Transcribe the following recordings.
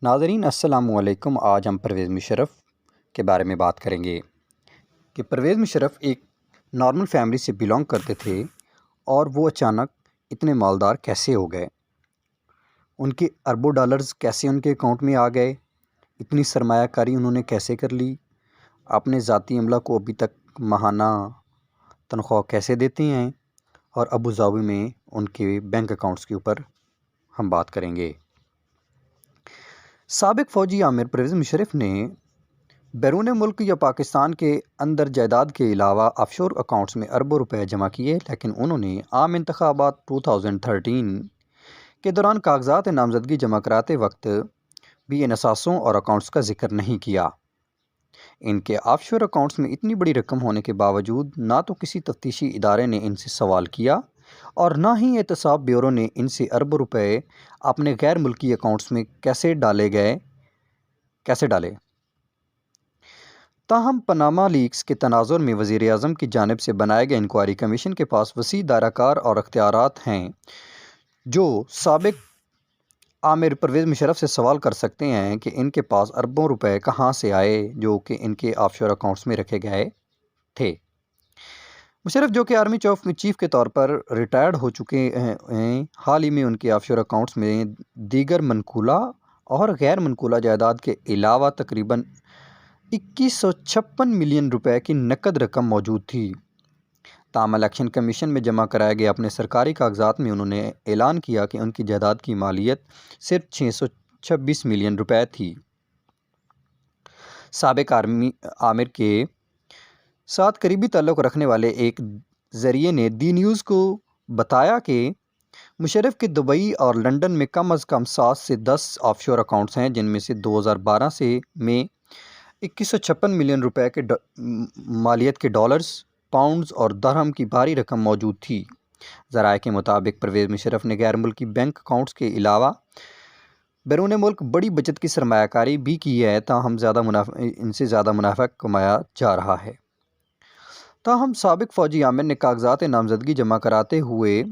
ناظرین السلام علیکم۔ آج ہم پرویز مشرف کے بارے میں بات کریں گے کہ پرویز مشرف ایک نارمل فیملی سے بلانگ کرتے تھے اور وہ اچانک اتنے مالدار کیسے ہو گئے، ان کے اربوں ڈالرز کیسے ان کے اکاؤنٹ میں آ گئے، اتنی سرمایہ کاری انہوں نے کیسے کر لی، اپنے ذاتی عملہ کو ابھی تک ماہانہ تنخواہ کیسے دیتے ہیں، اور ابوظہبی میں ان کے بینک اکاؤنٹس کے اوپر ہم بات کریں گے۔ سابق فوجی عامر پرویز مشرف نے بیرون ملک یا پاکستان کے اندر جائیداد کے علاوہ آف شور اکاؤنٹس میں اربوں روپے جمع کیے، لیکن انہوں نے عام انتخابات 2013 کے دوران کاغذات نامزدگی جمع کراتے وقت بھی ان اثاثوں اور اکاؤنٹس کا ذکر نہیں کیا۔ ان کے آف شور اکاؤنٹس میں اتنی بڑی رقم ہونے کے باوجود نہ تو کسی تفتیشی ادارے نے ان سے سوال کیا اور نہ ہی احتساب بیورو نے ان سے اربوں روپے اپنے غیر ملکی اکاؤنٹس میں کیسے ڈالے۔ تاہم پاناما لیکس کے تناظر میں وزیر اعظم کی جانب سے بنائے گئے انکوائری کمیشن کے پاس وسیع دائرہ کار اور اختیارات ہیں، جو سابق عامر پرویز مشرف سے سوال کر سکتے ہیں کہ ان کے پاس اربوں روپے کہاں سے آئے جو کہ ان کے آف شور اکاؤنٹس میں رکھے گئے تھے۔ مشرف، جو کہ آرمی چیف کے طور پر ریٹائرڈ ہو چکے ہیں، حال ہی میں ان کے آف شور اکاؤنٹس میں دیگر منقولہ اور غیر منقولہ جائیداد کے علاوہ تقریباً 2156 ملین روپے کی نقد رقم موجود تھی۔ تاہم الیکشن کمیشن میں جمع کرائے گئے اپنے سرکاری کاغذات میں انہوں نے اعلان کیا کہ ان کی جائیداد کی مالیت صرف 626 ملین روپے تھی۔ سابق عامر کے ساتھ قریبی تعلق رکھنے والے ایک ذریعے نے دی نیوز کو بتایا کہ مشرف کے دبئی اور لندن میں کم از کم 7 سے 10 آف شور اکاؤنٹس ہیں، جن میں سے 2012 میں 2156 ملین روپے کے مالیت کے ڈالرز، پاؤنڈز اور درہم کی بھاری رقم موجود تھی۔ ذرائع کے مطابق پرویز مشرف نے غیر ملکی بینک اکاؤنٹس کے علاوہ بیرون ملک بڑی بچت کی سرمایہ کاری بھی کی ہے، تاہم ان سے زیادہ منافع کمایا جا رہا ہے۔ تاہم سابق فوجی عامر نے کاغذات نامزدگی جمع کراتے ہوئے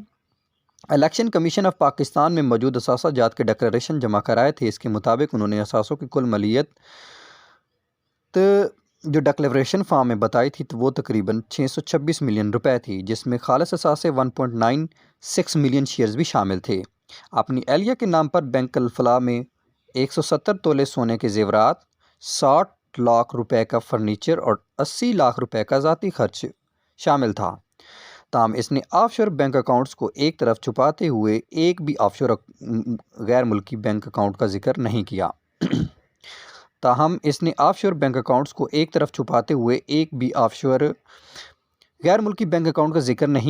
الیکشن کمیشن آف پاکستان میں موجود اثاثہ جات کے ڈکلریشن جمع کرائے تھے۔ اس کے مطابق انہوں نے اثاثوں کی کل مالیت جو ڈکلریشن فارم میں بتائی تھی وہ تقریباً 626 ملین روپے تھی، جس میں خالص اثاثے 1.96 ملین شیئرز بھی شامل تھے۔ اپنی اہلیہ کے نام پر بینک الفلاح میں 170 تولے سونے کے زیورات، 60 لاکھ روپے کا فرنیچر اور 80 لاکھ روپے کا ذاتی خرچ شامل تھا۔ تاہم اس نے آف شور بینک اکاؤنٹس کو ایک طرف چھپاتے ہوئے ایک بھی آف شور غیر ملکی بینک اکاؤنٹ کا ذکر نہیں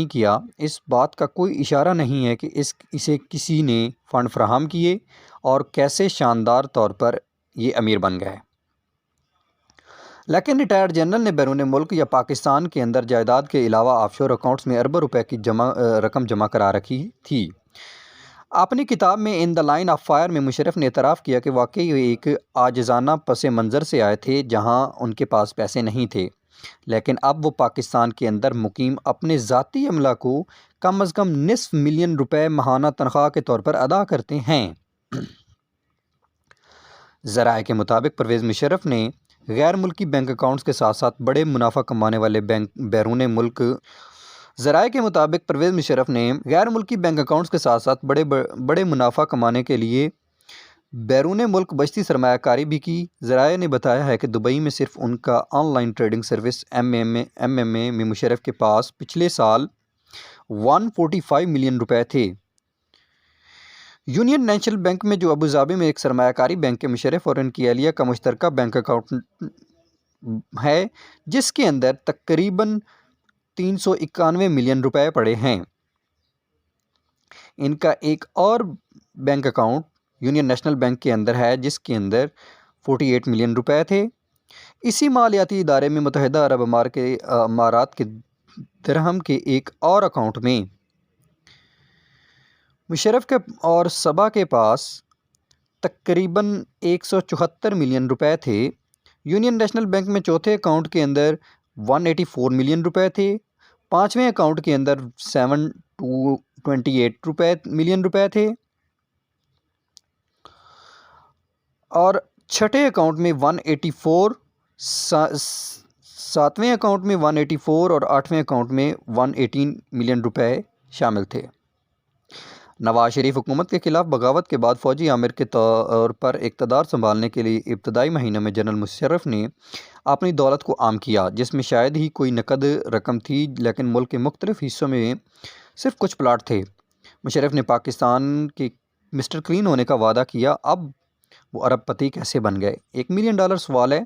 کیا۔ اس بات کا کوئی اشارہ نہیں ہے کہ اسے کسی نے فنڈ فراہم کیے اور کیسے شاندار طور پر یہ امیر بن گئے۔ لیکن ریٹائرڈ جنرل نے بیرون ملک یا پاکستان کے اندر جائیداد کے علاوہ آف شور اکاؤنٹس میں اربوں روپے کی رقم جمع کرا رکھی تھی۔ اپنی کتاب میں ان دا لائن آف فائر میں مشرف نے اعتراف کیا کہ واقعی وہ ایک عاجزانہ پس منظر سے آئے تھے جہاں ان کے پاس پیسے نہیں تھے، لیکن اب وہ پاکستان کے اندر مقیم اپنے ذاتی عملہ کو کم از کم نصف ملین روپے ماہانہ تنخواہ کے طور پر ادا کرتے ہیں۔ ذرائع کے مطابق پرویز مشرف نے غیر ملکی بینک اکاؤنٹس کے ساتھ ساتھ بڑے منافع کمانے والے ذرائع کے مطابق پرویز مشرف نے غیر ملکی بینک اکاؤنٹس کے ساتھ ساتھ بڑے منافع کمانے کے لیے بیرون ملک بچتی سرمایہ کاری بھی کی۔ ذرائع نے بتایا ہے کہ دبئی میں صرف ان کا on line trading service MMA میں مشرف کے پاس پچھلے سال 145 ملین روپے تھے۔ یونین نیشنل بینک میں، جو ابوظہبی میں ایک سرمایہ کاری بینک ہے، مشرف اور ان کی اہلیہ کا مشترکہ بینک اکاؤنٹ ہے، جس کے اندر تقریباً 391 ملین روپے پڑے ہیں۔ ان کا ایک اور bank account union national bank کے اندر ہے، جس کے اندر 48 ملین روپے تھے۔ اسی مالیاتی ادارے میں متحدہ عرب امارات کے درہم کے ایک اور اکاؤنٹ میں مشرف کے اور صبا کے پاس تقریباً 174 ملین روپے تھے۔ یونین نیشنل بینک میں چوتھے اکاؤنٹ کے اندر 184 ملین روپے تھے، پانچویں اکاؤنٹ کے اندر 728 ملین روپے تھے، اور چھٹے اکاؤنٹ میں 184، ساتویں اکاؤنٹ میں 184 اور آٹھویں اکاؤنٹ میں 118 ملین روپے شامل تھے۔ نواز شریف حکومت کے خلاف بغاوت کے بعد فوجی آمر کے طور پر اقتدار سنبھالنے کے لیے ابتدائی مہینوں میں جنرل مشرف نے اپنی دولت کو عام کیا، جس میں شاید ہی کوئی نقد رقم تھی، لیکن ملک کے مختلف حصوں میں صرف کچھ پلاٹ تھے۔ مشرف نے پاکستان کے مسٹر کلین ہونے کا وعدہ کیا، اب وہ ارب پتی کیسے بن گئے؟ $1 ملین سوال ہے،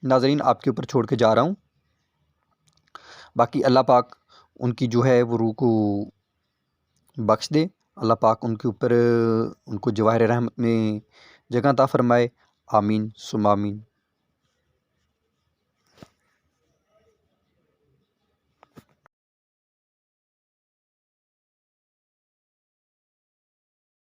ناظرین آپ کے اوپر چھوڑ کے جا رہا ہوں۔ باقی اللہ پاک ان کی جو ہے وہ روح کو بخش دے، اللہ پاک ان کے اوپر ان کو جواہر رحمت میں جگہ عطا فرمائے، آمین ثم آمین۔